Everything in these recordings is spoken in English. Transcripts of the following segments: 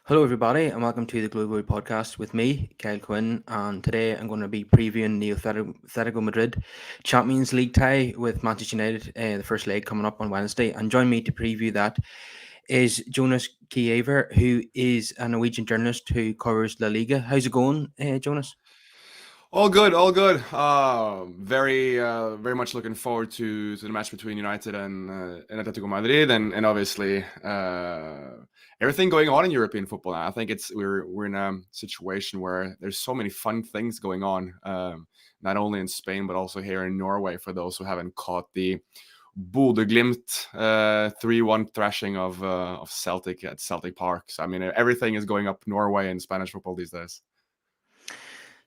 Hello, everybody, and welcome to the Global Podcast with me, Kyle Quinn. And today I'm going to be previewing the Athletico Madrid Champions League tie with Manchester United, the first leg coming up on Wednesday. And join me to preview that is Jonas Giæver, who is a Norwegian journalist who covers La Liga. How's it going, Jonas? All good, all good. Very much looking forward to the match between United and Atletico Madrid, and obviously everything going on in European football now. I think we're in a situation where there's so many fun things going on, not only in Spain but also here in Norway. For those who haven't caught the Bodø/Glimt 3-1 thrashing of Celtic at Celtic Park. So I mean, everything is going up Norway in Spanish football these days.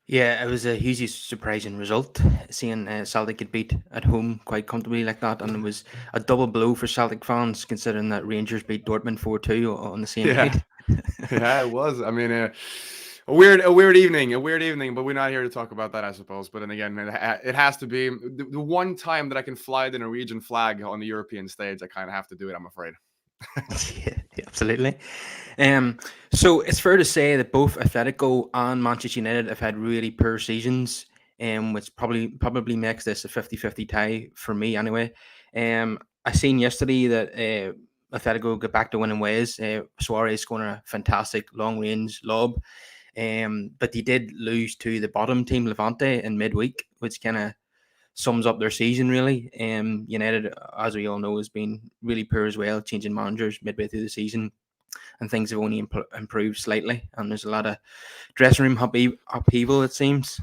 Yeah, it was a hugely surprising result, seeing Celtic get beat at home quite comfortably like that, and it was a double blow for Celtic fans, considering that Rangers beat Dortmund 4-2 on the same Yeah. night. Yeah, it was. I mean, a weird evening. But we're not here to talk about that, I suppose. But then again, it has to be the one time that I can fly the Norwegian flag on the European stage. I kind of have to do it, I'm afraid. Yeah, absolutely. Um, so it's fair to say that both Atletico and Manchester United have had really poor seasons, which probably makes this a 50-50 tie for me anyway. I seen yesterday that Atletico got back to winning ways. Suarez scoring a fantastic long range lob, but they did lose to the bottom team Levante in midweek, which kind of sums up their season really. United, as we all know, has been really poor as well, changing managers midway through the season, and things have only improved slightly. And there's a lot of dressing room upheaval, it seems.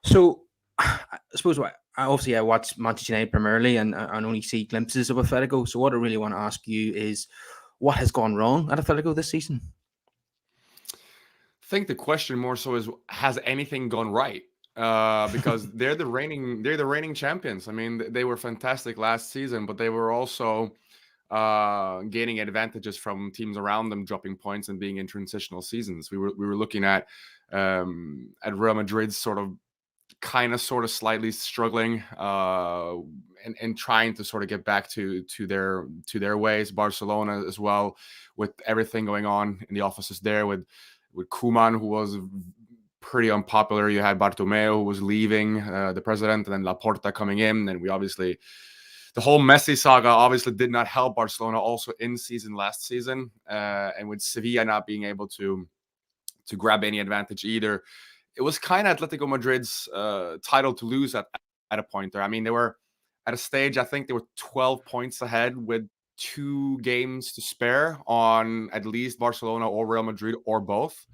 So I suppose I watch Manchester United primarily, and only see glimpses of Atletico. So what I really want to ask you is, what has gone wrong at Atletico this season? I think the question more so is, has anything gone right? Because they're the reigning champions. I mean, they were fantastic last season, but they were also gaining advantages from teams around them dropping points and being in transitional seasons. We were looking at Real Madrid's sort of slightly struggling, and trying to sort of get back to their ways. Barcelona as well, with everything going on in the offices there with Koeman, who was pretty unpopular. You had Bartomeu, who was leaving, the president, and then Laporta coming in. And the whole Messi saga obviously did not help Barcelona also in season last season. And with Sevilla not being able to grab any advantage either, it was kind of Atletico Madrid's title to lose at a point there. I mean, they were at a stage, I think they were 12 points ahead with 2 games to spare on at least Barcelona or Real Madrid or both.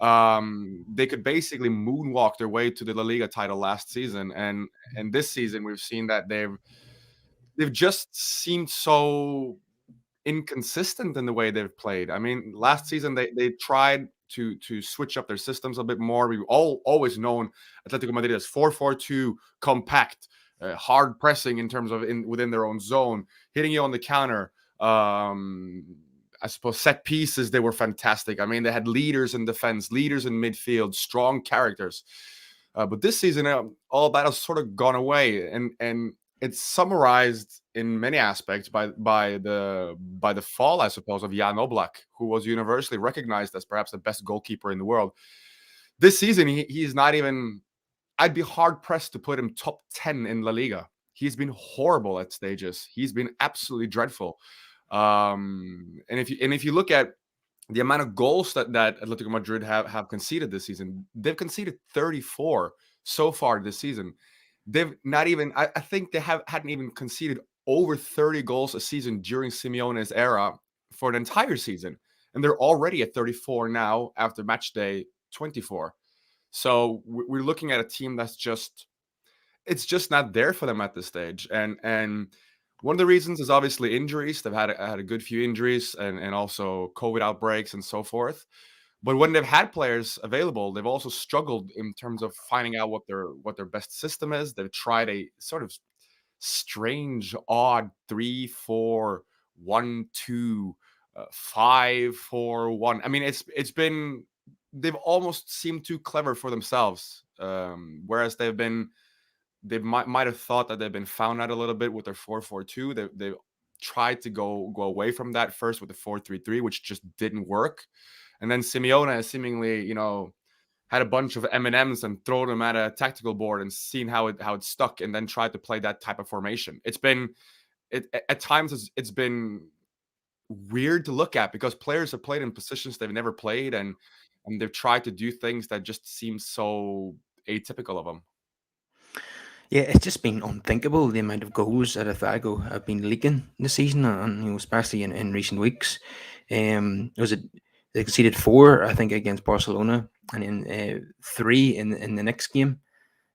They could basically moonwalk their way to the La Liga title last season, and this season we've seen that they've just seemed so inconsistent in the way they've played. I mean, last season they tried to switch up their systems a bit more. We've always known Atletico Madrid as 4-4-2, compact, hard pressing in terms of within their own zone, hitting you on the counter. I suppose set pieces, they were fantastic. I mean, they had leaders in defense, leaders in midfield, strong characters. But this season, all that has sort of gone away, and it's summarized in many aspects by the fall, I suppose, of Jan Oblak, who was universally recognized as perhaps the best goalkeeper in the world. This season, he's not even. I'd be hard pressed to put him top 10 in La Liga. He's been horrible at stages. He's been absolutely dreadful. And if you look at the amount of goals that Atletico Madrid have conceded this season, they've conceded 34 so far this season. They've not even. I think they hadn't even conceded over 30 goals a season during Simeone's era for an entire season, and they're already at 34 now after match day 24. So we're looking at a team that's just not there for them at this stage. And one of the reasons is obviously injuries. They've had a good few injuries and also COVID outbreaks and so forth. But when they've had players available, they've also struggled in terms of finding out what their best system is. They've tried a sort of strange, odd 3-4-1-2, 5-4-1. I mean, it's been they've almost seemed too clever for themselves. Whereas they might have thought that they've been found out a little bit with their 4-4-2. They've tried to go away from that first with the 4-3-3, which just didn't work. And then Simeone seemingly, had a bunch of M&Ms and thrown them at a tactical board and seen how it stuck, and then tried to play that type of formation. At times it's been weird to look at because players have played in positions they've never played, and they've tried to do things that just seem so atypical of them. Yeah, it's just been unthinkable the amount of goals that Athletico have been leaking this season, and especially in recent weeks. Was it they conceded 4, I think, against Barcelona, and then 3 in the next game.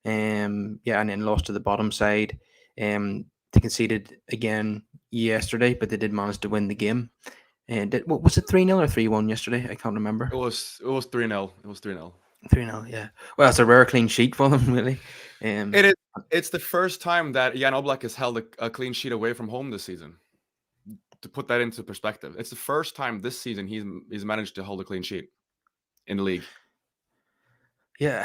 Yeah, and then lost to the bottom side. They conceded again yesterday, but they did manage to win the game. And what was it, 3-0 or 3-1 yesterday? I can't remember. It was 3-0. It was 3-0. 3-0, yeah. Well, it's a rare clean sheet for them, really. It is. It's the first time that Jan Oblak has held a clean sheet away from home this season. To put that into perspective, it's the first time this season he's managed to hold a clean sheet in the league. Yeah,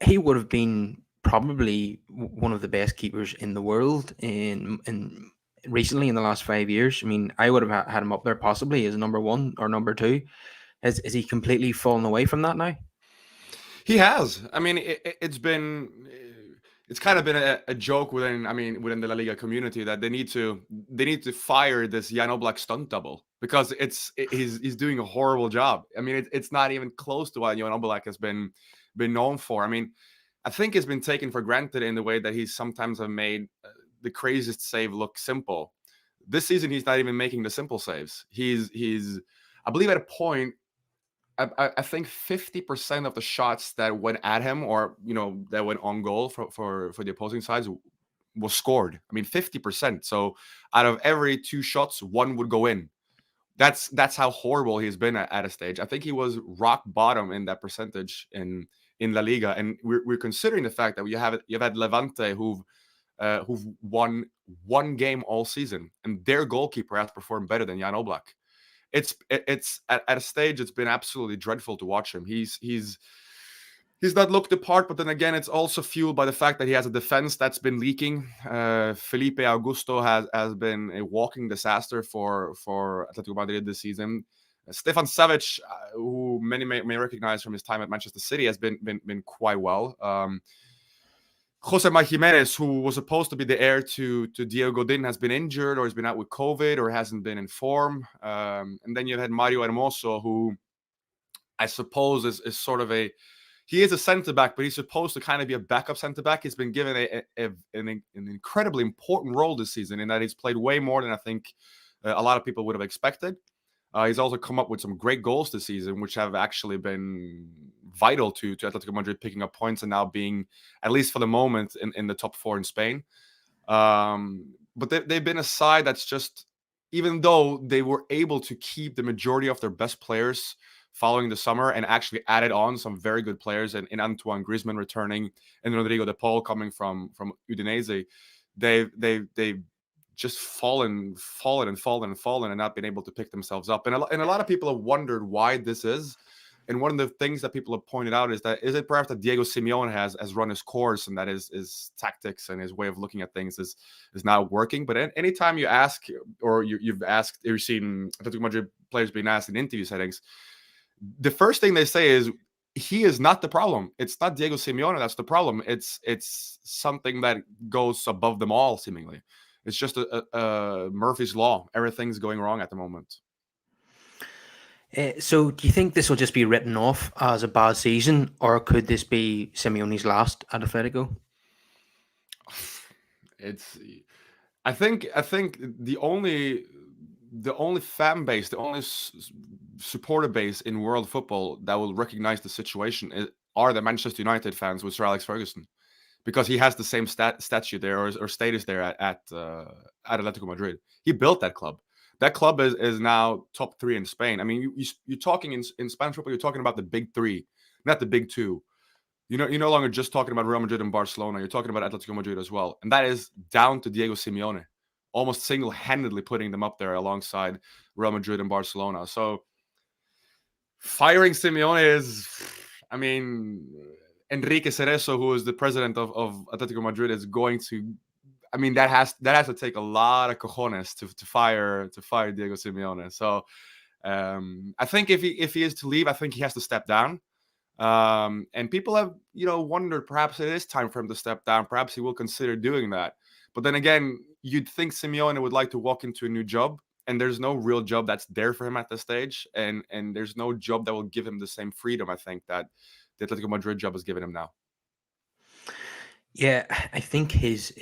he would have been probably one of the best keepers in the world in recently in the last 5 years. I mean, I would have had him up there possibly as number 1 or number 2. Has he completely fallen away from that now? He has. I mean, it's kind of been a joke within the La Liga community that they need to fire this Jan Oblak stunt double because he's doing a horrible job. I mean, it's not even close to what Jan Oblak has been known for. I mean, I think it's been taken for granted in the way that he's sometimes have made the craziest save look simple. This season, he's not even making the simple saves. He's I believe at a point, I think 50% of the shots that went at him, or that went on goal for the opposing sides, was scored. I mean, 50%. So out of every 2 shots, 1 would go in. That's how horrible he's been at a stage. I think he was rock bottom in that percentage in La Liga, and we're considering the fact that you've had Levante who've won 1 game all season, and their goalkeeper has performed better than Jan Oblak. It's at a stage it's been absolutely dreadful to watch him. He's not looked the part, but then again, it's also fueled by the fact that he has a defense that's been leaking. Felipe Augusto has been a walking disaster for Atletico Madrid this season. Stefan Savage, who many may recognize from his time at Manchester City, has been quite well. Jose Jimenez, who was supposed to be the heir to Diego Godin, has been injured or has been out with COVID or hasn't been in form. And then you've had Mario Hermoso, who I suppose is sort of he is a centre-back, but he's supposed to kind of be a backup centre-back. He's been given an incredibly important role this season in that he's played way more than I think a lot of people would have expected. He's also come up with some great goals this season, which have actually been vital to Atletico Madrid picking up points and now being, at least for the moment, in the top 4 in Spain. But they've been a side that's just, even though they were able to keep the majority of their best players following the summer and actually added on some very good players in Antoine Griezmann returning and Rodrigo de Paul coming from Udinese, they've just fallen and not been able to pick themselves up. And a lot of people have wondered why this is. And one of the things that people have pointed out is it perhaps that Diego Simeone has run his course, and that his tactics and his way of looking at things is not working. But anytime you ask, or you've seen Atletico Madrid players being asked in interview settings, the first thing they say is he is not the problem. It's not Diego Simeone that's the problem. It's something that goes above them all, seemingly. It's just a Murphy's Law. Everything's going wrong at the moment. So do you think this will just be written off as a bad season, or could this be Simeone's last at Athletico? I think the only fan base, the only supporter base in world football that will recognize the situation are the Manchester United fans with Sir Alex Ferguson, because he has the same statue there or status there at Atletico Madrid. He built that club. That club is now top 3 in Spain. I mean, you're talking in Spanish football, you're talking about the big 3, not the big 2. You're no longer just talking about Real Madrid and Barcelona. You're talking about Atletico Madrid as well. And that is down to Diego Simeone, almost single-handedly putting them up there alongside Real Madrid and Barcelona. So firing Simeone is, I mean, Enrique Cerezo, who is the president of Atletico Madrid, is going to, I mean, that has to take a lot of cojones to fire Diego Simeone. So I think if he is to leave, I think he has to step down. And people have, wondered perhaps it is time for him to step down. Perhaps he will consider doing that. But then again, you'd think Simeone would like to walk into a new job, and there's no real job that's there for him at this stage, and there's no job that will give him the same freedom, I think, that the Atletico Madrid job is giving him now. Yeah, I think his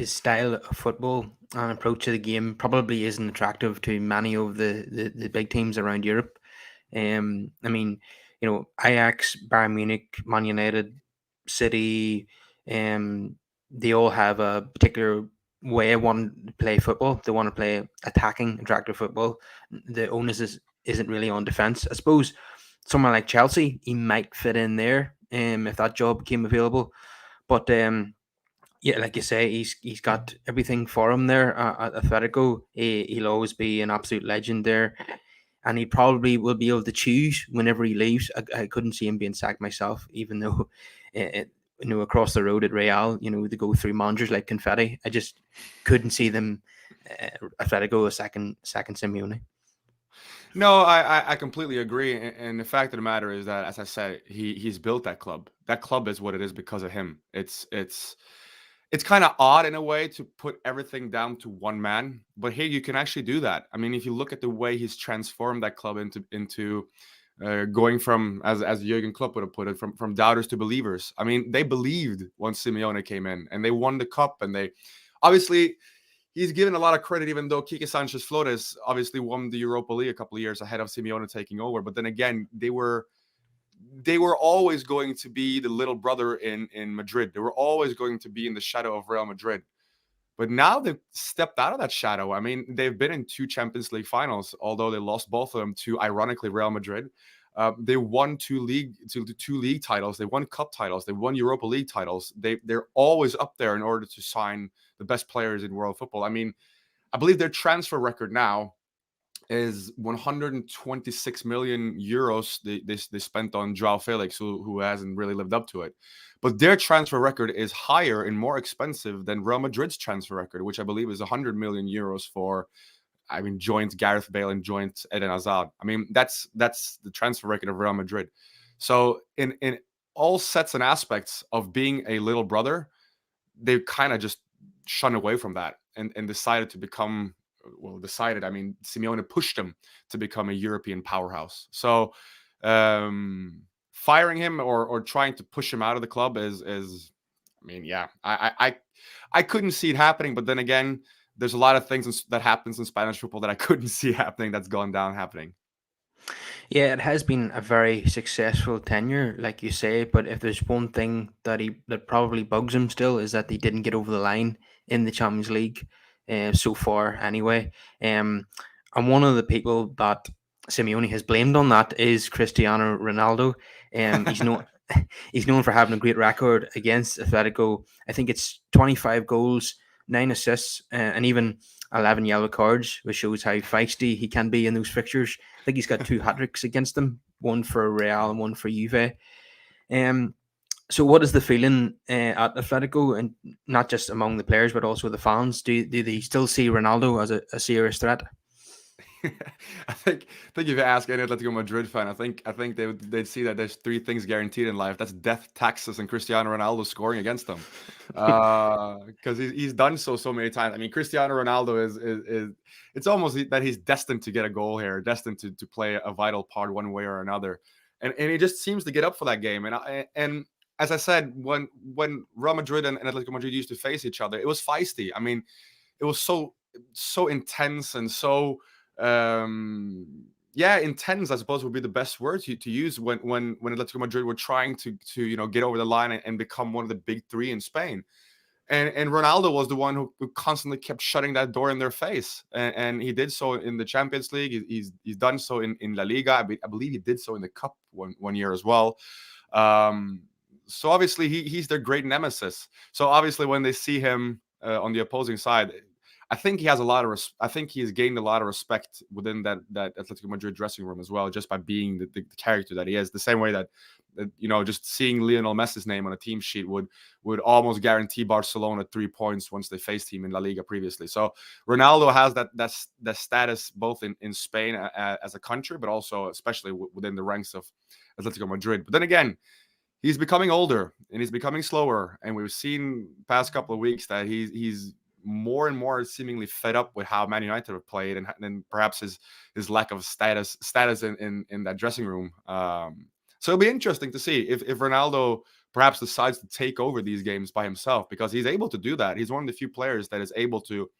style of football and approach to the game probably isn't attractive to many of the big teams around Europe. I mean, Ajax, Bayern Munich, Man United, City, they all have a particular way of wanting to play football. They want to play attacking, attractive football. The onus isn't really on defense. I suppose someone like Chelsea, he might fit in there, if that job became available. But yeah, like you say, he's got everything for him there at Atletico. He'll always be an absolute legend there, and he probably will be able to choose whenever he leaves. I couldn't see him being sacked myself, even though, across the road at Real, they go through managers like confetti. I just couldn't see them, Atletico, a second Simeone. No, I completely agree. And the fact of the matter is that, as I said, he's built that club. That club is what it is because of him. It's kind of odd in a way to put everything down to one man, but here you can actually do that. I mean, if you look at the way he's transformed that club into going from, as Jurgen Klopp would have put it, from doubters to believers. I mean, they believed once Simeone came in, and they won the cup, and they obviously. He's given a lot of credit, even though Quique Sanchez Flores obviously won the Europa League a couple of years ahead of Simeone taking over. But then again, they were always going to be the little brother in Madrid. They were always going to be in the shadow of Real Madrid. But now they've stepped out of that shadow. I mean, they've been in 2 Champions League finals, although they lost both of them to, ironically, Real Madrid. They won two league titles. They won cup titles. They won Europa League titles. They're always up there in order to sign the best players in world football. I mean, I believe their transfer record now is 126 million euros they spent on Joao Felix, who hasn't really lived up to it. But their transfer record is higher and more expensive than Real Madrid's transfer record, which I believe is 100 million euros for, joint Gareth Bale and joint Eden Hazard. I mean, that's the transfer record of Real Madrid. So in all sets and aspects of being a little brother, they kind of just shunned away from that and decided to become, Simeone pushed them to become a European powerhouse. So firing him or trying to push him out of the club is I couldn't see it happening. But then again, there's a lot of things that happens in Spanish football that I couldn't see happening that's gone down happening. Yeah, it has been a very successful tenure, like you say. But if there's one thing that probably bugs him still, is that they didn't get over the line in the Champions League, so far anyway. And one of the people that Simeone has blamed on that is Cristiano Ronaldo. He's known he's known for having a great record against Atletico. I think it's 25 goals, 9 assists, and even 11 yellow cards, which shows how feisty he can be in those fixtures. I think he's got 2 hat-tricks against them, one for Real and one for Juve. So what is the feeling at Atletico, and not just among the players, but also the fans? Do they still see Ronaldo as a serious threat? I think if you ask any Atletico Madrid fan, I think they'd see that there's 3 things guaranteed in life. That's death, taxes, and Cristiano Ronaldo scoring against them. Because he's done so many times. I mean, Cristiano Ronaldo is it's almost that he's destined to get a goal here, destined to play a vital part one way or another, and he just seems to get up for that game. And as I said, when Real Madrid and Atletico Madrid used to face each other, it was feisty. I mean, it was so intense and so intense, I suppose, would be the best word to use when Atletico Madrid were trying to get over the line and become one of the big 3 in Spain. And Ronaldo was the one who constantly kept shutting that door in their face, and he did so in the Champions League. He's done so in La Liga. I believe he did so in the Cup one year as well. So obviously he's their great nemesis. So obviously when they see him on the opposing side, I think he has a lot of I think he's gained a lot of respect within that Atletico Madrid dressing room as well, just by being the character that he is. The same way that just seeing Lionel Messi's name on a team sheet would almost guarantee Barcelona 3 points once they faced him in La Liga previously. So Ronaldo has that status both in Spain as a country, but also especially within the ranks of Atletico Madrid. But then again, he's becoming older and he's becoming slower, and we've seen past couple of weeks that he's more and more seemingly fed up with how Man United have played, and perhaps his lack of status in that dressing room. So it'll be interesting to see if Ronaldo perhaps decides to take over these games by himself, because he's able to do that. He's one of the few players that is able to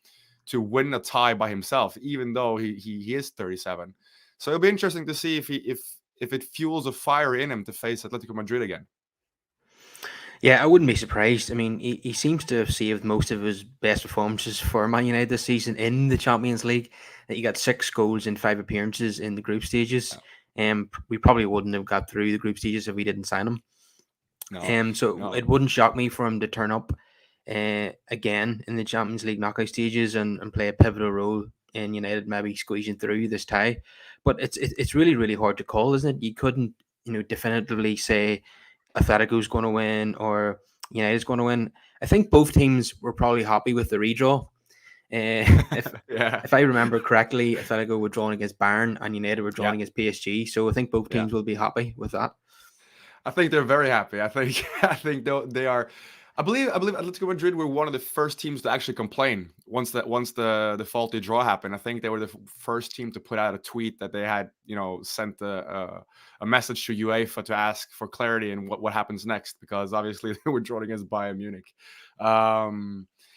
win a tie by himself, even though he is 37. So it'll be interesting to see if it fuels a fire in him to face Atletico Madrid again. Yeah, I wouldn't be surprised. I mean, he seems to have saved most of his best performances for Man United this season in the Champions League. He got 6 goals in 5 appearances in the group stages. We probably wouldn't have got through the group stages if we didn't sign him. So it wouldn't shock me for him to turn up again in the Champions League knockout stages and play a pivotal role in United maybe squeezing through this tie. But it's really, really hard to call, isn't it? You couldn't, definitively say Athletico's going to win or United's going to win. I think both teams were probably happy with the redraw. If I remember correctly, Atletico were drawn against Bayern and United were drawn against PSG. So I think both teams will be happy with that. I think they're very happy. I think they are. I believe Atletico Madrid were one of the first teams to actually complain once the faulty draw happened. I think they were the first team to put out a tweet that they had sent a message to UEFA to ask for clarity in what happens next, because obviously they were drawn against Bayern Munich.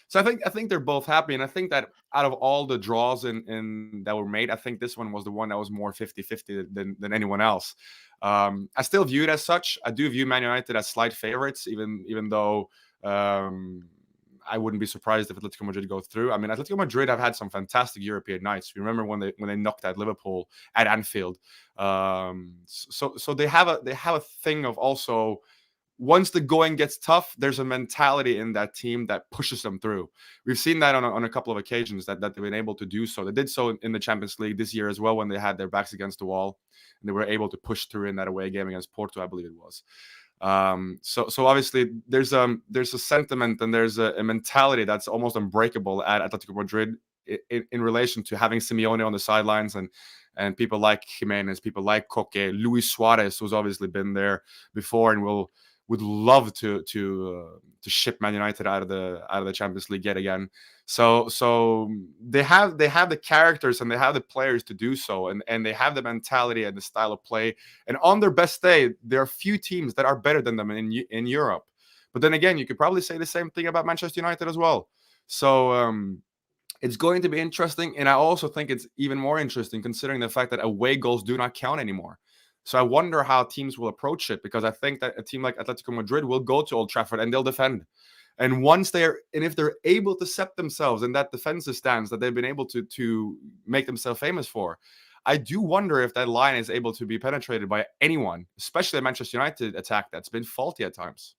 So I think they're both happy, and I think that out of all the draws that were made, I think this one was the one that was more 50-50 than anyone else. I still view it as such. I do view Man United as slight favorites, even though I wouldn't be surprised if Atletico Madrid go through. I mean, Atletico Madrid have had some fantastic European nights. Remember when they knocked out Liverpool at Anfield? So they have a thing of also, once the going gets tough, there's a mentality in that team that pushes them through. We've seen that on a couple of occasions that they've been able to do so. They did so in the Champions League this year as well, when they had their backs against the wall and they were able to push through in that away game against Porto, I believe it was. So obviously there's a sentiment and there's a mentality that's almost unbreakable at Atletico Madrid in relation to having Simeone on the sidelines and people like Jimenez, people like Koke, Luis Suarez, who's obviously been there before and would love to ship Man United out of the Champions League yet again. So they have the characters and they have the players to do so, and they have the mentality and the style of play. And on their best day, there are few teams that are better than them in Europe. But then again, you could probably say the same thing about Manchester United as well. So it's going to be interesting, and I also think it's even more interesting considering the fact that away goals do not count anymore. So I wonder how teams will approach it, because I think that a team like Atletico Madrid will go to Old Trafford and they'll defend. And if they're able to set themselves in that defensive stance that they've been able to make themselves famous for, I do wonder if that line is able to be penetrated by anyone, especially a Manchester United attack that's been faulty at times.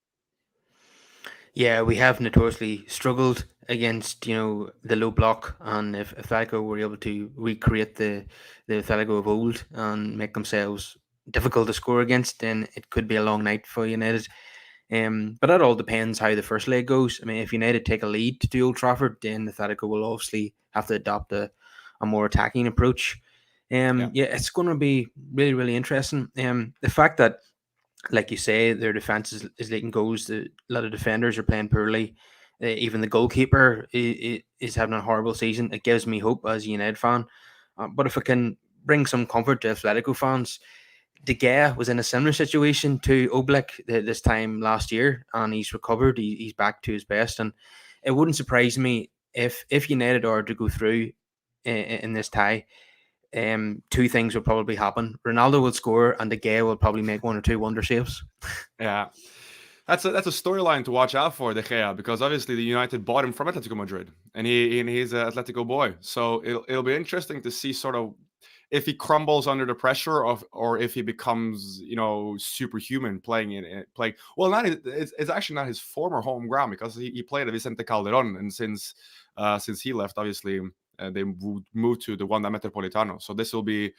Yeah, we have notoriously struggled against, the low block, and if Atletico were able to recreate the Atletico of old and make themselves difficult to score against, then it could be a long night for United. But that all depends how the first leg goes. I mean, if United take a lead to Old Trafford, then Atletico will obviously have to adopt a more attacking approach. It's going to be really, really interesting. The fact that, like you say, their defense is leaking goals. A lot of defenders are playing poorly. Even the goalkeeper is having a horrible season. It gives me hope as a United fan. But if it can bring some comfort to Atletico fans, De Gea was in a similar situation to Oblak this time last year, and he's recovered. He's back to his best, and it wouldn't surprise me if United are to go through in this tie. Two things will probably happen. Ronaldo will score, and De Gea will probably make 1 or 2 wonder saves. Yeah. That's a storyline to watch out for, De Gea, because obviously the United bought him from Atletico Madrid, and he's an Atletico boy. So it'll be interesting to see sort of if he crumbles under the pressure or if he becomes, superhuman playing. Well, it's actually not his former home ground, because he played at Vicente Calderon, and since he left, obviously they moved to the Wanda Metropolitano. So this will be,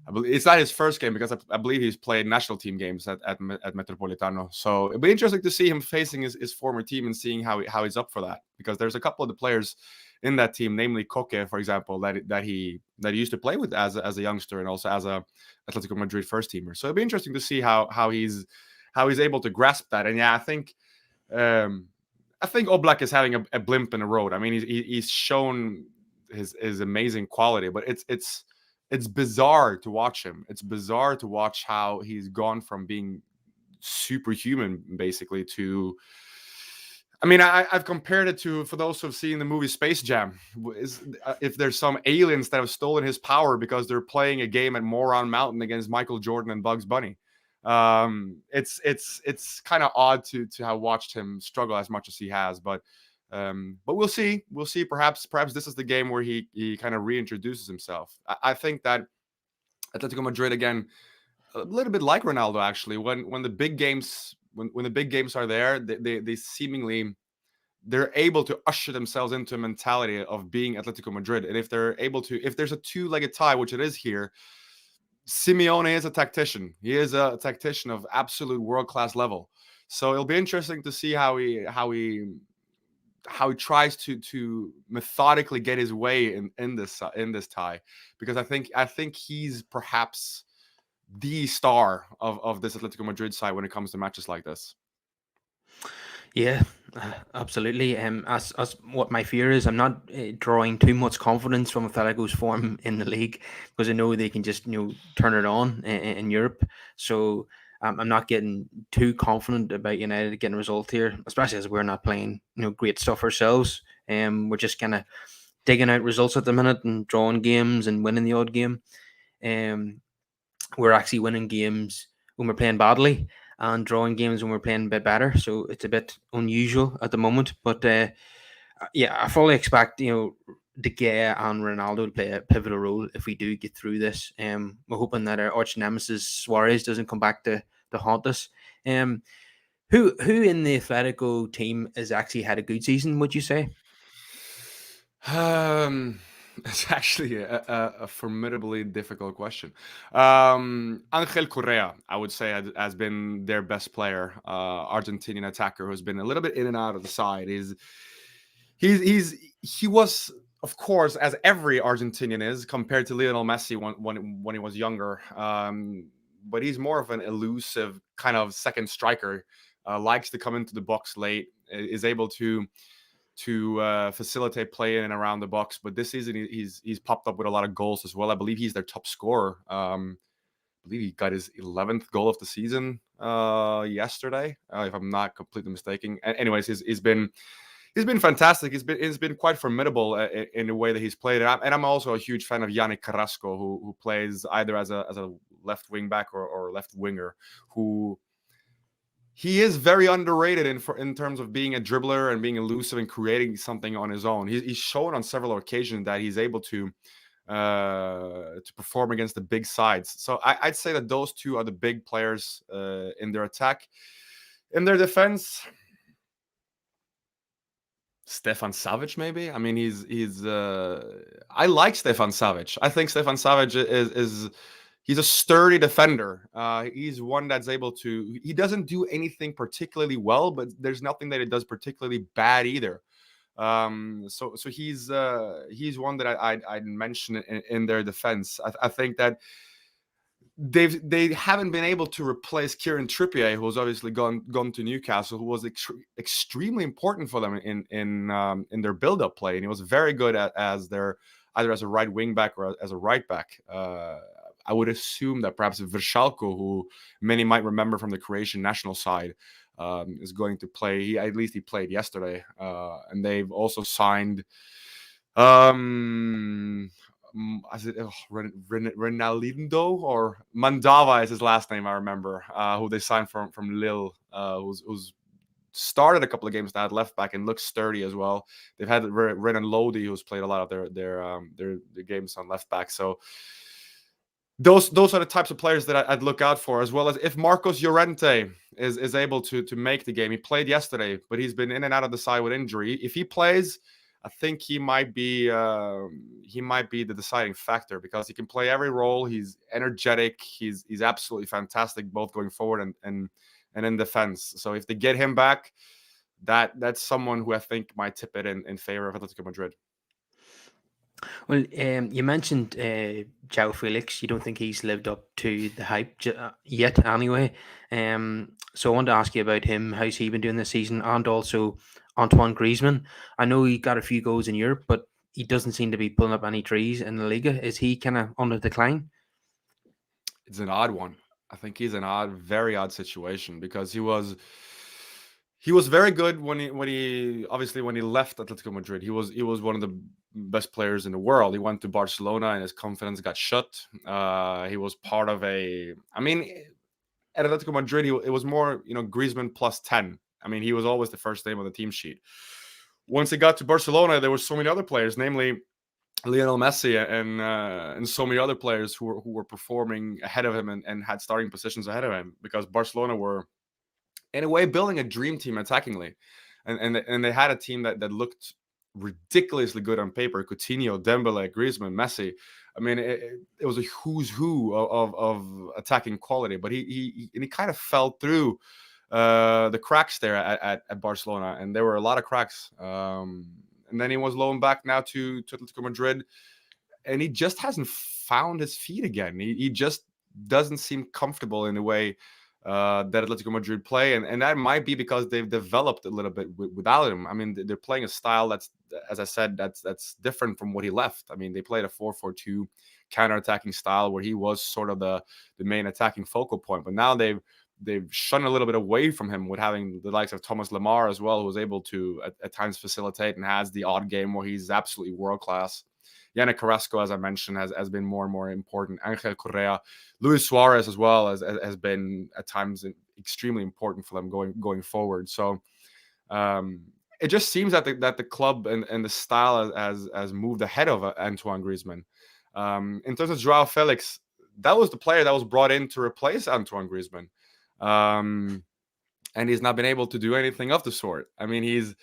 I believe it's not his first game, because I believe he's played national team games at Metropolitano. So it'll be interesting to see him facing his former team and seeing how he's up for that, because there's a couple of the players in that team, namely Coque, for example, that he used to play with as a youngster and also as a Atletico Madrid first teamer. So it'll be interesting to see how he's able to grasp that. And yeah, I think Oblak is having a blimp in the road. I mean, he's shown his amazing quality, but it's bizarre to watch him. It's bizarre to watch how he's gone from being superhuman, basically, to... I mean, I've compared it to, for those who've seen the movie Space Jam, if there's some aliens that have stolen his power because they're playing a game at Moron Mountain against Michael Jordan and Bugs Bunny. It's kind of odd to have watched him struggle as much as he has, but we'll see. We'll see. Perhaps this is the game where he kind of reintroduces himself. I think that Atletico Madrid, again, a little bit like Ronaldo, actually, when the big games when the big games are there, they seemingly, they're able to usher themselves into a mentality of being Atletico Madrid. And if there's a two-legged tie, which it is here, Simeone is a tactician. He is a tactician of absolute world-class level. So it'll be interesting to see how he tries to methodically get his way in this tie, because I think he's perhaps the star of this Atletico Madrid side when it comes to matches like this. Yeah, absolutely. As what my fear is, I'm not drawing too much confidence from Atletico's form in the league, because I know they can just turn it on in Europe. So I'm not getting too confident about United getting a result here, especially as we're not playing great stuff ourselves. We're just kind of digging out results at the minute and drawing games and winning the odd game. We're actually winning games when we're playing badly and drawing games when we're playing a bit better. So it's a bit unusual at the moment. But yeah, I fully expect De Gea and Ronaldo to play a pivotal role if we do get through this. We're hoping that our arch nemesis Suarez doesn't come back to haunt us. Who in the Atletico team has actually had a good season, would you say? It's actually a formidably difficult question. Angel Correa, I would say, has been their best player, Argentinian attacker who's been a little bit in and out of the side. He was, of course, as every Argentinian is, compared to Lionel Messi when he was younger. But he's more of an elusive kind of second striker. Likes to come into the box late, is able to facilitate play in and around the box. But this season he's popped up with a lot of goals as well. I believe he's their top scorer. I believe he got his 11th goal of the season yesterday, if I'm not completely mistaken. Anyways, he's been fantastic. He's been quite formidable in the way that he's played. And I'm also a huge fan of Yanni Carrasco, who plays either as a left wing back or left winger, who... He is very underrated in terms of being a dribbler and being elusive and creating something on his own. He's shown on several occasions that he's able to perform against the big sides. So I'd say that those two are the big players in their attack. In their defense, Stefan Savage, maybe. I mean, he's. I like Stefan Savage. I think Stefan Savage is. He's a sturdy defender. He's one that's able to... He doesn't do anything particularly well, but there's nothing that he does particularly bad either. So he's one that I'd mention in their defense. I think that they haven't been able to replace Kieran Trippier, who's obviously gone to Newcastle, who was extremely important for them in their build-up play, and he was very good either as a right wing back or as a right back. I would assume that perhaps Vršalko, who many might remember from the Croatian national side, is going to play. At least he played yesterday. And they've also signed Ronaldo or Mandava is his last name, I remember, who they signed from Lille, who's started a couple of games now at left back and looks sturdy as well. They've had Renan Lodi, who's played a lot of their games on left back. So those are the types of players that I'd look out for, as well as if Marcos Llorente is able to make the game. He played yesterday, but he's been in and out of the side with injury. If he plays, I think he might be the deciding factor, because he can play every role. He's energetic. He's absolutely fantastic, both going forward and in defense. So if they get him back, that's someone who I think might tip it in favor of Atletico Madrid. Well, you mentioned João Felix. You don't think he's lived up to the hype yet, anyway. So I wanted to ask you about him. How's he been doing this season? And also Antoine Griezmann. I know he got a few goals in Europe, but he doesn't seem to be pulling up any trees in the Liga. Is he kind of on the decline? It's an odd one. I think he's an very odd situation, because he was very good when he obviously when he left Atletico Madrid. He was one of the best players in the world. He went to Barcelona and his confidence got shut. He was part of at Atletico Madrid, it was more, Griezmann plus 10. I mean, he was always the first name on the team sheet. Once he got to Barcelona, there were so many other players, namely Lionel Messi and so many other players who were performing ahead of him and had starting positions ahead of him, because Barcelona were, in a way, building a dream team attackingly. And they had a team that looked ridiculously good on paper. Coutinho, Dembele, Griezmann, Messi. I mean, it was a who's who of attacking quality, but he kind of fell through the cracks there at Barcelona, and there were a lot of cracks. And then he was loaned back now to Atletico Madrid, and he just hasn't found his feet again. He just doesn't seem comfortable in the way that Atletico Madrid play, and that might be because they've developed a little bit without him. I mean, they're playing a style that's, as I said, that's different from what he left. I mean, they played a 4-4-2 counter-attacking style where he was sort of the main attacking focal point, but now they've shunned a little bit away from him, with having the likes of Thomas Lemar as well, who was able to at times facilitate and has the odd game where he's absolutely world-class. Yanni Carrasco, as I mentioned, has been more and more important. Angel Correa, Luis Suarez as well has been at times extremely important for them going forward. So it just seems that the club and the style has moved ahead of Antoine Griezmann. In terms of João Felix, that was the player that was brought in to replace Antoine Griezmann. And he's not been able to do anything of the sort. I mean,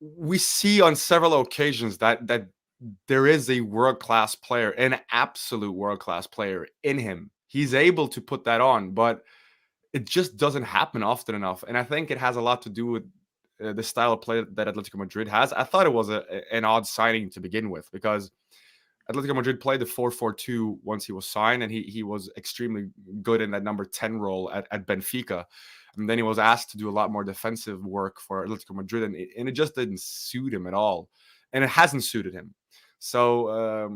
we see on several occasions that there is a world-class player, an absolute world-class player in him. He's able to put that on, but it just doesn't happen often enough. And I think it has a lot to do with the style of play that Atletico Madrid has. I thought it was an odd signing to begin with, because Atletico Madrid played the 4-4-2 once he was signed, and he was extremely good in that number 10 role at Benfica. And then he was asked to do a lot more defensive work for Atletico Madrid, and it just didn't suit him at all. And it hasn't suited him. So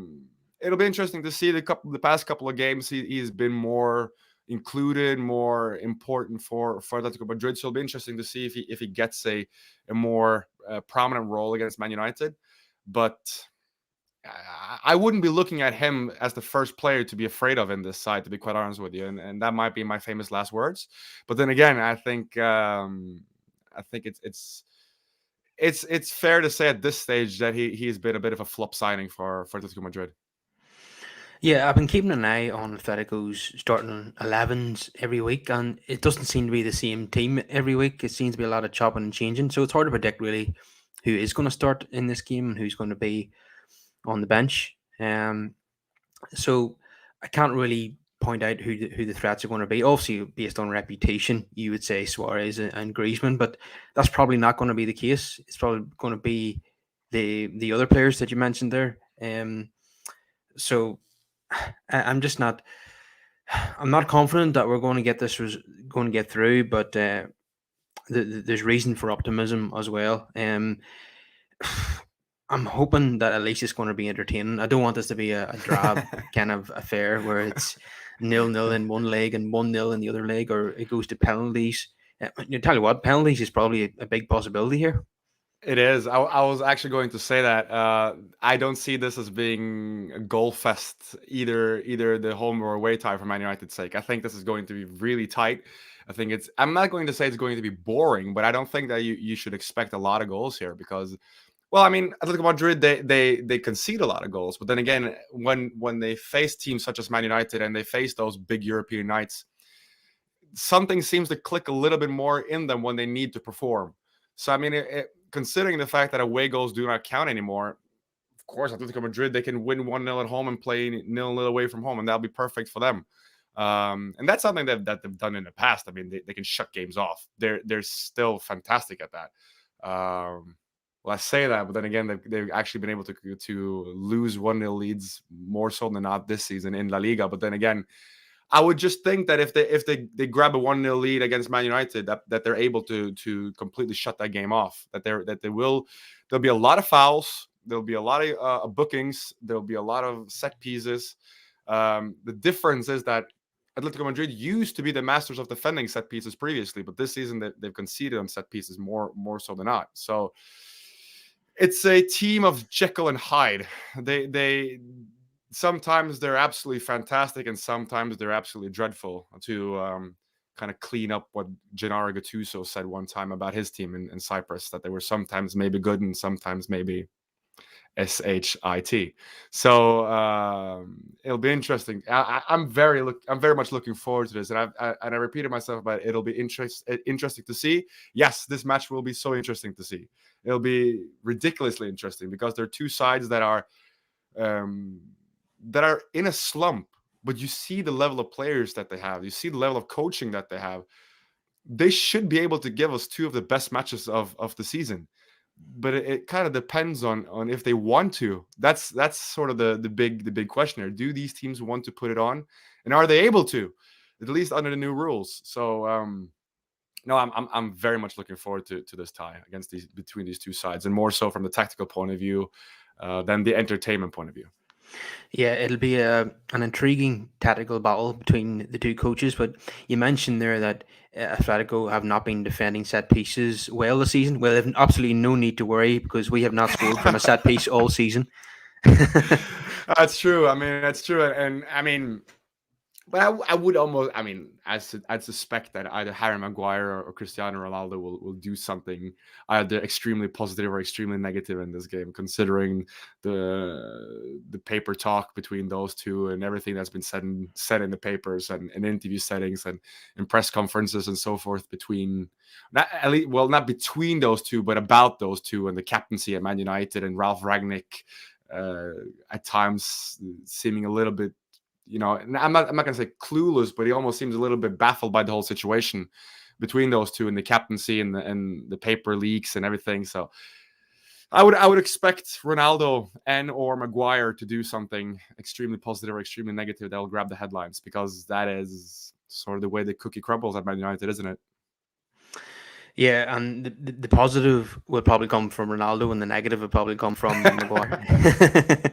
it'll be interesting to see the past couple of games. He's been more included, more important for Atletico Madrid. So it'll be interesting to see if he gets a more prominent role against Man United. But I wouldn't be looking at him as the first player to be afraid of in this side, to be quite honest with you. And that might be my famous last words. But then again, I think it's fair to say at this stage that he's been a bit of a flop signing for Atletico Madrid. Yeah, I've been keeping an eye on Atletico's starting 11s every week, and it doesn't seem to be the same team every week. It seems to be a lot of chopping and changing, so it's hard to predict really who is going to start in this game and who's going to be on the bench. So I can't really point out who the threats are going to be. Obviously, based on reputation, you would say Suarez and Griezmann, but that's probably not going to be the case. It's probably going to be the other players that you mentioned there. So I'm just not. I'm not confident that we're going to get this going to get through, but there's reason for optimism as well. I'm hoping that at least it's going to be entertaining. I don't want this to be a drab kind of affair where it's 0-0 in one leg and 1-0 in the other leg, or it goes to penalties. Tell you what, penalties is probably a big possibility here. It is. I was actually going to say that I don't see this as being a goal fest, either the home or away tie for Man United's sake. I think this is going to be really tight. I'm not going to say it's going to be boring, but I don't think that you should expect a lot of goals here, because Well, I mean, Atletico Madrid, they concede a lot of goals, but then again, when they face teams such as Man United and they face those big European nights, something seems to click a little bit more in them when they need to perform. So I mean, considering the fact that away goals do not count anymore, of course, Atletico Madrid, they can win 1-0 at home and play 0-0 away from home, and that'll be perfect for them. And that's something that they've done in the past. I mean, they can shut games off. They're still fantastic at that. Well, I say that, but then again, they've actually been able to lose 1-0 leads more so than not this season in La Liga. But then again, I would just think that if they grab a 1-0 lead against Man United, that they're able to completely shut that game off. There'll be a lot of fouls. There'll be a lot of bookings. There'll be a lot of set pieces. The difference is that Atletico Madrid used to be the masters of defending set pieces previously, but this season they've conceded on set pieces more so than not. So it's a team of Jekyll and Hyde. They sometimes they're absolutely fantastic, and sometimes they're absolutely dreadful. To kind of clean up what Gennaro Gattuso said one time about his team in Cyprus, that they were sometimes maybe good and sometimes maybe shit. So it'll be interesting. I'm very much looking forward to this, and I repeated myself, but it'll be interesting to see. Yes, this match will be so interesting to see. It'll be ridiculously interesting because they're two sides that are in a slump, but you see the level of players that they have. You see the level of coaching that they have. They should be able to give us two of the best matches of the season. But it kind of depends on if they want to. That's sort of the big question here. Do these teams want to put it on, and are they able to, at least under the new rules? So no, I'm very much looking forward to this tie between these two sides, and more so from the tactical point of view than the entertainment point of view. Yeah, it'll be an intriguing tactical battle between the two coaches. But you mentioned there that Athletico have not been defending set pieces well this season. Well, they've absolutely no need to worry because we have not scored from a set piece all season. That's true. I mean, that's true, and I mean. But I would almost, I mean, I'd suspect that either Harry Maguire or Cristiano Ronaldo will do something either extremely positive or extremely negative in this game, considering the paper talk between those two and everything that's been said in the papers and in interview settings and in press conferences and so forth between, not between those two, but about those two and the captaincy at Man United and Ralph Rangnick at times seeming a little bit, I'm not going to say clueless, but he almost seems a little bit baffled by the whole situation between those two and the captaincy and the paper leaks and everything. So I would expect Ronaldo and or Maguire to do something extremely positive or extremely negative that will grab the headlines, because that is sort of the way the cookie crumbles at Man United, isn't it? Yeah, and the positive will probably come from Ronaldo, and the negative will probably come from Maguire.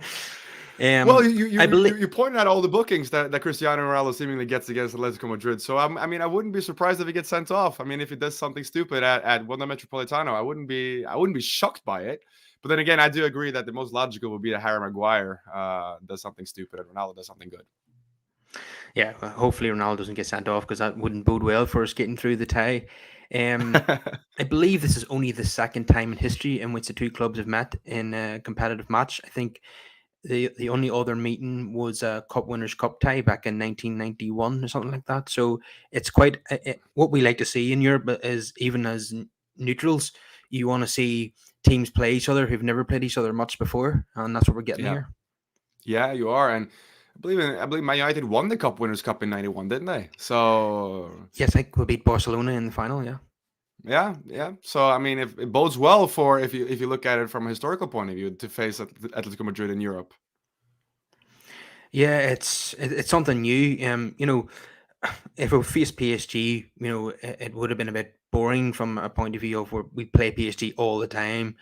Well, you pointed out all the bookings that Cristiano Ronaldo seemingly gets against Atletico Madrid. So I mean, I wouldn't be surprised if he gets sent off. I mean, if he does something stupid at Wanda Metropolitano, I wouldn't be shocked by it. But then again, I do agree that the most logical would be that Harry Maguire does something stupid and Ronaldo does something good. Yeah, well, hopefully Ronaldo doesn't get sent off, because that wouldn't bode well for us getting through the tie. I believe this is only the second time in history in which the two clubs have met in a competitive match. I think the only other meeting was a Cup Winners' Cup tie back in 1991 or something like that. So it's quite what we like to see in Europe is, even as neutrals, you want to see teams play each other who've never played each other much before, and that's what we're getting here. Yeah, you are, and I believe Man United won the Cup Winners' Cup in '91, didn't they? So yes, I think we beat Barcelona in the final. Yeah. So I mean, if it bodes well for if you look at it from a historical point of view to face Atletico Madrid in Europe. Yeah, it's something new. If we faced PSG, it would have been a bit boring from a point of view of where we play PSG all the time.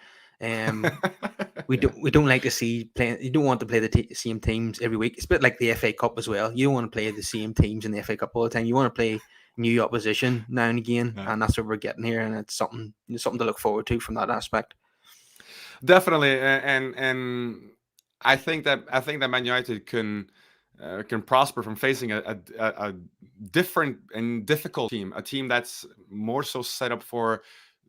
We don't like to see playing. You don't want to play the same teams every week. It's a bit like the FA Cup as well. You don't want to play the same teams in the FA Cup all the time. You want to play new opposition now and again, and that's what we're getting here. And it's something to look forward to from that aspect. Definitely, and I think that Man United can prosper from facing a different and difficult team, a team that's more so set up for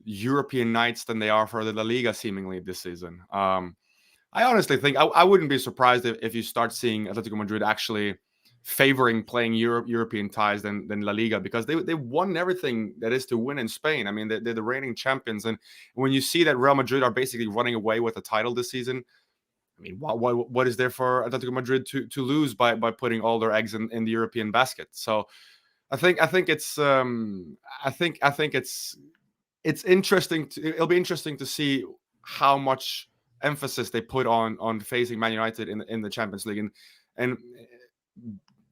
European nights than they are for the La Liga seemingly this season. I honestly think I wouldn't be surprised if you start seeing Atletico Madrid actually favoring playing European ties than La Liga, because they won everything that is to win in Spain. I mean, they're the reigning champions, and when you see that Real Madrid are basically running away with the title this season, I mean, what is there for Atletico Madrid to lose by putting all their eggs in the European basket? So I think it's interesting. It'll be interesting to see how much emphasis they put on facing Man United in the Champions League, and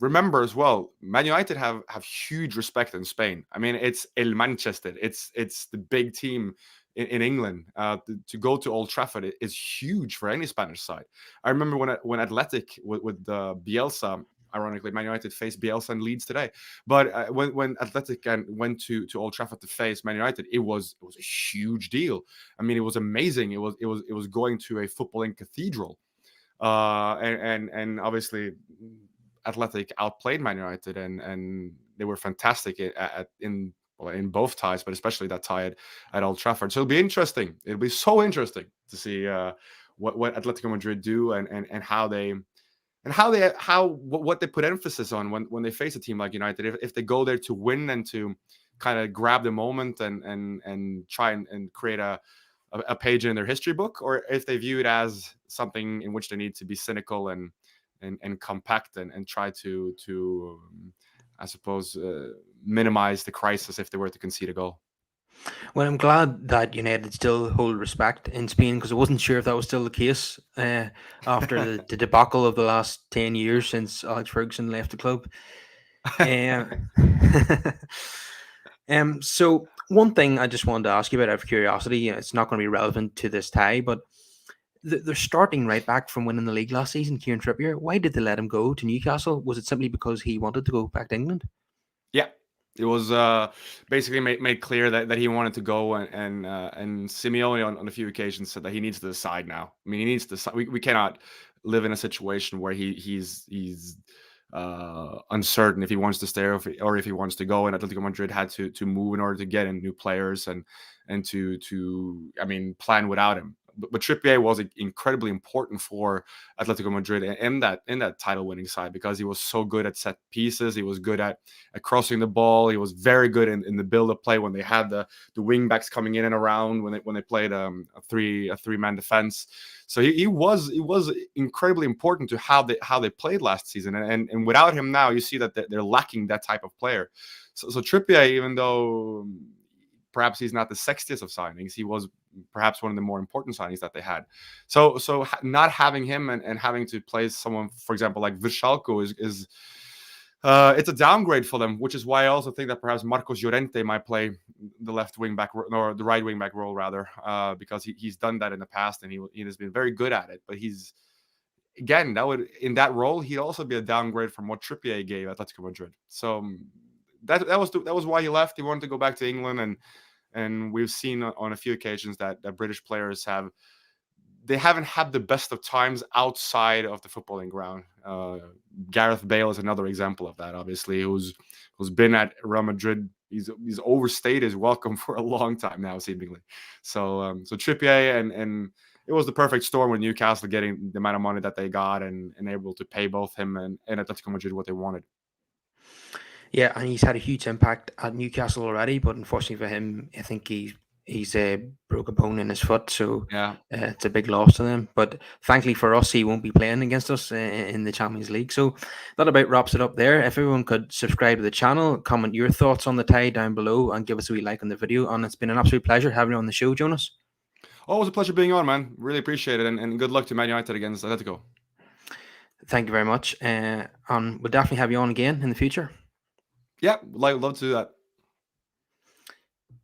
remember as well, Man United have huge respect in Spain. I mean, it's El Manchester, it's the big team in England. To go to Old Trafford is huge for any Spanish side. I remember when Athletic with Bielsa. Ironically, Man United faced Bielsa and Leeds today. But when Athletic went to Old Trafford to face Man United, it was a huge deal. I mean, it was amazing. It was going to a footballing cathedral, and obviously Athletic outplayed Man United, and they were fantastic in both ties, but especially that tie at Old Trafford. So it'll be interesting. It'll be so interesting to see what Atletico Madrid do and what they put emphasis on when they face a team like United. If they go there to win and to kind of grab the moment and try and create a page in their history book, or if they view it as something in which they need to be cynical and compact and try to I suppose minimize the crisis if they were to concede a goal. Well, I'm glad that United still hold respect in Spain, because I wasn't sure if that was still the case after the debacle of the last 10 years since Alex Ferguson left the club. So one thing I just wanted to ask you about out of curiosity, it's not going to be relevant to this tie, but they're starting right back from winning the league last season, Kieran Trippier. Why did they let him go to Newcastle? Was it simply because he wanted to go back to England? Yeah, it was basically made clear that he wanted to go, and Simeone on a few occasions said that he needs to decide now. I mean, he needs to. We cannot live in a situation where he's uncertain if he wants to stay or if he wants to go. And Atletico Madrid had to move in order to get in new players and to I mean, plan without him. But Trippier was incredibly important for Atletico Madrid in that title winning side, because he was so good at set pieces. He was good at crossing the ball. He was very good in the build up play when they had the wing backs coming in and around when they played a three-man defense. So he was incredibly important to how they played last season. And without him now, you see that they're lacking that type of player. So Trippier, even though perhaps he's not the sexiest of signings, he was perhaps one of the more important signings that they had. So not having him and having to play someone, for example, like Vršalko is it's a downgrade for them, which is why I also think that perhaps Marcos Llorente might play the left wing back or the right wing back role rather, because he's done that in the past and he has been very good at it. But he's, again, in that role he'd also be a downgrade from what Trippier gave Atletico Madrid. So that was why he left. He wanted to go back to England, and we've seen on a few occasions that British players haven't had the best of times outside of the footballing ground. Gareth Bale is another example of that, obviously, who's been at Real Madrid. He's overstayed his welcome for a long time now, seemingly. So Trippier and it was the perfect storm with Newcastle getting the amount of money that they got and able to pay both him and Atletico Madrid what they wanted. Yeah, and he's had a huge impact at Newcastle already, but unfortunately for him, I think he's broke a bone in his foot, so Yeah. It's a big loss to them. But thankfully for us, he won't be playing against us in the Champions League. So that about wraps it up there. If everyone could subscribe to the channel, comment your thoughts on the tie down below, and give us a wee like on the video. And it's been an absolute pleasure having you on the show, Jonas. Always a pleasure being on, man. Really appreciate it, and good luck to Man United against Atletico. Thank you very much, and we'll definitely have you on again in the future. Yeah, love to do that.